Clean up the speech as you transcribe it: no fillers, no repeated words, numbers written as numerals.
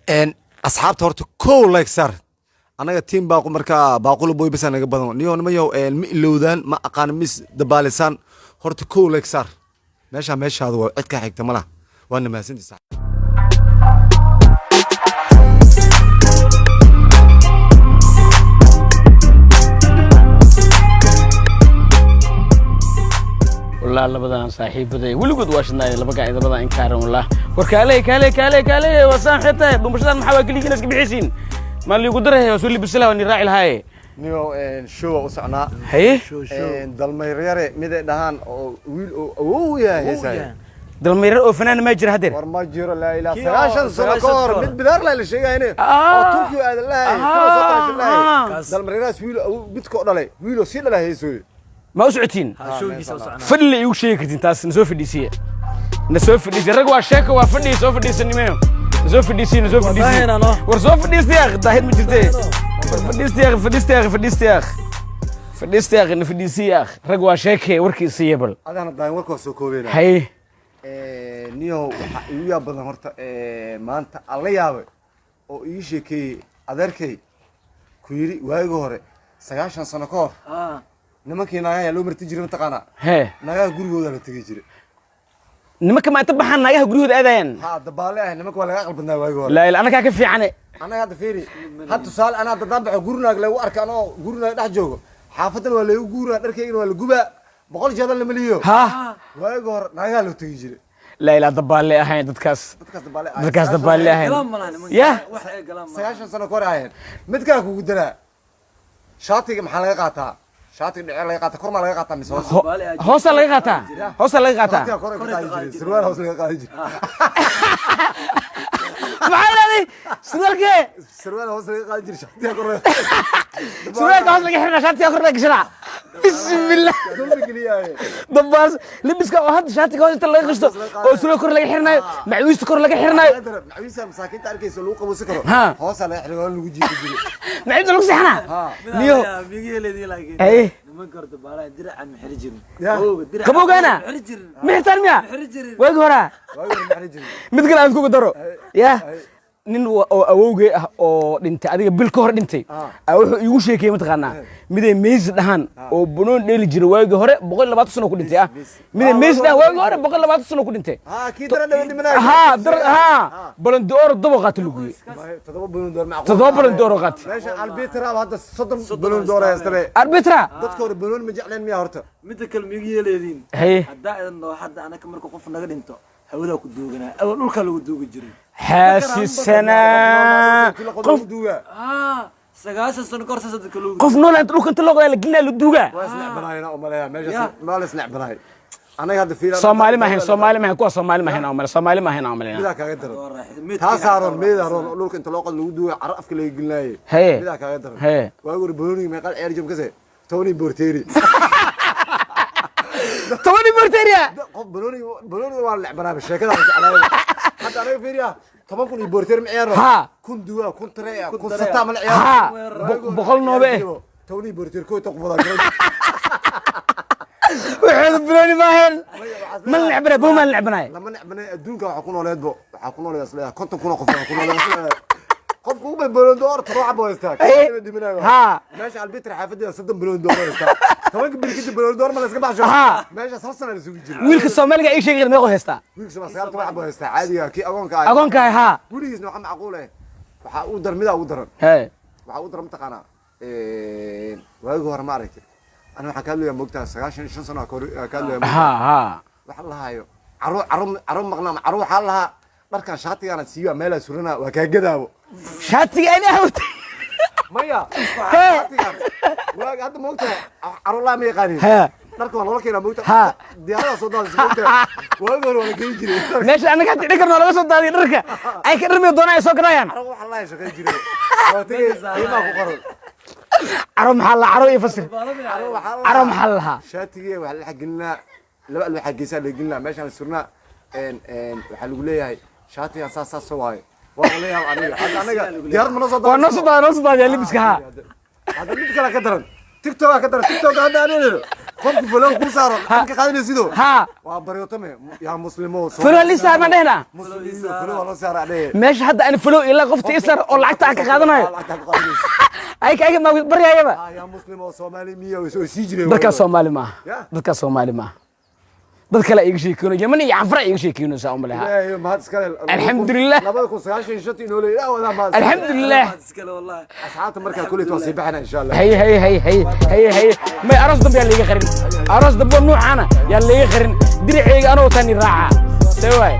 ان اصحابته horta kow like sar anaga team baaqo marka baaqul boy bas anaga badan niyo nimayo ma ilowdaan ma aqaan mis dabaalisan horta kow like sar meeshaadu waa cid ka xigta malaha waana maasantiisa والله لبدان صاحبتي ولقد واشنا لبقى إذا بدأ إنكارهم والله كالي وسام حتى بمشان محاوكلي ناس بيحسين ما اللي يقدره وسول لي بالسلا وني راعي الهاي niyo show usacna هي dalmeeryare mid ay dhahan oo wiil oo yahay heesay dalmeeryare oo fanaan ma jira hadeer war ma jiro la ilaa 9 sano ka hor mid bidaar la sheegayne oo turkiyo aad lahayd dalmeeryaraas wiil midko dhalay wiil oo si dhalay heesay ما أسعتين فدلي يو شيء كتير تاس نسوي فديسية نسوي فديسية رجوا شاكا وفدي نسوي فديسية نميم نسوي فديسية ورسوي فديسية ضاهد مجتة فديسية إن فديسية رجوا شاكا وركي سيبل هذا أنا دايم وركو سوكوبينا هاي نيو يا بدن هرت ما أنت الله يابي أو إيش كي أدركي كويري وايجوره 9 سنة كور nimankii naagaha loo marti jiray mataqaana naagaha gurigooda la tagay jiray nimanka ma tabaxan naagaha gurigooda aadayeen dabaale ah nimanka waa laga qalbadnaa waagi hore la ila anaka ka fiicane anaga hadda fiiri hadda su'aal ana dadaan baxo gurinaag lagu arkaan oo gurinaag dhex joogo xaafadan waa lagu guuraa dharkayga waa la gubaa 100 jeedal lama liyo waagi hore naagaha loo tagay jiray la ila dabaale ahayn dadkaas dabaale ahayn ya wax ay galaan 9 sano kor ahayn midka kugu daraa shaatiga maxaa laga qaataa شاطئ اللي قاطع كرمه اللي قاطع مسوس هوس اللي قاطع سروال هوس اللي قاطع معلني سروال هوس اللي قاطع شاطئ كرمه سروال هوس اللي حنا شاطئ كرمه قشرة بسم الله دباس لبس كواحد شاطئ هوس اللي قشطه وسروال كرمه اللي حنا معويس كرمه اللي حنا معويس مساكين تعرفي سلوق ابو سكر هوس اللي حنا لو جي معيد لو سحنا نيو بيجي لي لاقي ايه ما قرد بالا درع محرجر كبوك انا محترم يا واقف ورا مثل aan ku daro ya nin awowgay ah oo dhintay adiga bil ka hor dhintay wuxuu igu sheekay mataqaana miday mees dhahan oo bunoon dheeli jiray waagi hore 120 sano ku dhintay miday mees dhahan waagi hore 120 sano ku dhintay kii daran dhimanay balandoor dabo qaat lagu yiri 7 balandoor macquul 7 balandoor qaat meesha albitra hadda 30 balandoor haystabe arbitra dadka hore baloon ma jecleen miya horta mid kale miigi yeeleedin hadda hadda anaka marka qof naga dhinto hawada ku duugana aw dhulka lagu duugi jiray حاسسنا قف دوغا 9 سنه كورس dadka lagu qof nool inta dhulka inta loo qala gilna lu duuga waasna banaayna oo maleeya meesha ma la isna banaay anaga hadda fiiran Soomaali ma ahayn kuwa Soomaali ma ahayn amalina mid kaaga daran taa saaron meeda roon dhulka inta loo qala lagu duuga caraf afka laga gilnaaye mid kaaga daran waagu booni ma qal ciyaar jab kase Tony Borteri Tony Borteri qof booni waa la banaay sheekada jeclaayay hadda anaga fiiriya 10 kun Borteri ma ciyaaro kun duwa kun tareeya kun sata ma ciyaaro boqol noobe Tony Borteri ko taqbada وحد بلوني ماهن ما نلعبنا بو ما نلعبنا لما نلعبنا الدنيا waxa ku nooleed bo waxa ku nooleed asla konton kun qof ku nooleed qof ku baloon door torox bo istaag ها ماشي على البيت xaafadda 7 بلون دور istaag 10 bilkii بلون دور ma la iska baxsho meesha sasana la sugi jiray wiilka Soomaaliga ay sheegay meeqo heesta wiilka Soomaaliga wax bo heesta caadiga ki agoonka ha gurigiisna waxa macquul ah waxa uu darmida uu daran waxa uu daran taqana waagi hore ma aragtay أنا حكالي مقطع 9 سنة كالي ها وحلا هايو عرو مقنام عرو حالها مركان شاطي أنا سيوا ميلا سورنا وكاجداو شاطي أنا هوت مايا شاطي وهذا مقطع عرو لا ميقاني مركان والله كنا مقطع ديارة صدق مقطع وهذا ولا كيجري ماشي أنا قاعد أذكر ولا بس صدق دركة أي كرمي دونا يسوق رايان عرو حلا يسوق يجري وتيجي ما كقرن عرو محلها عرو يفصل عرو محلها شاتية وحل حقنا لا الحق يسال قلنا ماشي على سرنا ان وحل ليه شاتية اساس سواي والله انا ديار منصه نص يا لبسكها هذا اللي كلا كدرن تيك توك كدرن تيك توك هذا انا قف فلان كوسار انك قادني سيدو ها وبريوتمي يا مسلمو فلو اللي صار ما دهنا مسلمين فلان والله صار عليه ماشي حتى انا فلو الا قفت يسر او لعقتها كقادناyo ay ma baryayaba يا مسلم وصومالي 100 وسيجري dadka Soomaali ma dadka Soomaali ma dad kale iga sheekino Yemen iyo Afra iga sheekino saa umaleha ilaahay ma iskale alxamdulillah labada ku 9 inoo leeyahay wada ma alxamdulillah iskale wallahi asxaabta marka kulli toosay baxana insha Allah هي ما aras dambe yaa liga qarin aras dambe nuucana yaa liga qarin diriceyga anoo tani raaca saway